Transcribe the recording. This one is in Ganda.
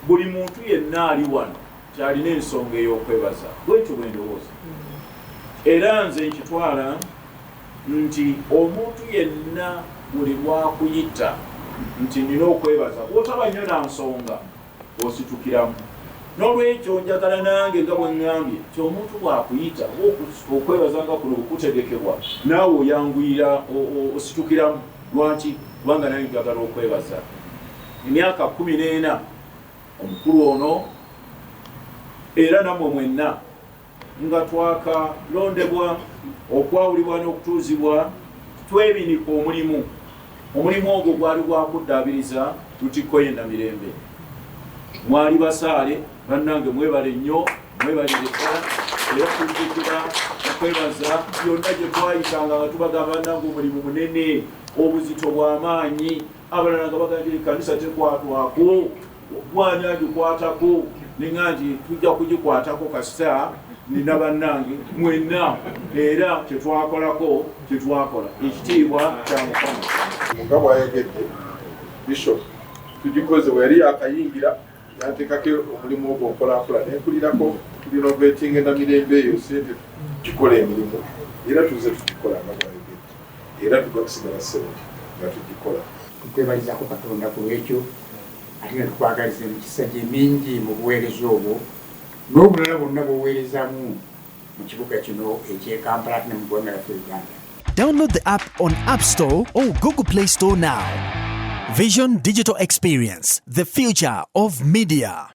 buli muntu yenna ali wano kyalina ensonga ey'okwebaza bwekyo bwe ndowooza era nze nkitwala nti omuntu yenna buli lwakuyita nti nina okwebaza bw'otaba nnyo na nsonga ositukiramu n'olwekyo njagala nange nga bwe ŋŋambye ti omuntu bw'akuyita okwebaza nga kuno okutegekebwa naawe oyanguyira ositukiramu lwaki kubanga naye njagala okwebaza emyaka 14 omukulu ono era nammwe mwenna nga twakalondebwa okwawulibwa n'okutuuzibwa twebinika omulimu ogwo gwali gwakuddaabiriza lutikko yenna mirembe mwali basaale bannange mwebale nnyo mwebalireka era tujjukira okwebaza byonna gye twayitanga nga tubagamba bannange omulimu munene obuzito bw'amaanyi abalala nga bagambye ekkanisa tekwatwako mwani agikwatako ninga nti tujja kugikwatako kasita nina bannange mwenna era kyetwakolako kyetwakola ekitiibwa kya Mukama nga bwayogedde bishop tugikoze bwe yali yakayingira yateekako omulimu ogwo nkolankola nenkulirako tulinovetinga namirembe eyo sente tukola emirimu era tuze tugikola nga bwayogedde era tujja kusigala ssebo nga tugikola tukwebalizako Katonda ku lwekyo ate nga tukwagaliza emikisa gye mingi mu buweereza obwo n'obulala bwonna bw'oweerezaamu mu kibuga kino eky'e Kampala ate ne mu ggwanga lyaffe Uganda. Download the app on App Store or Google Play Store now. Vision Digital Experience, the future of media.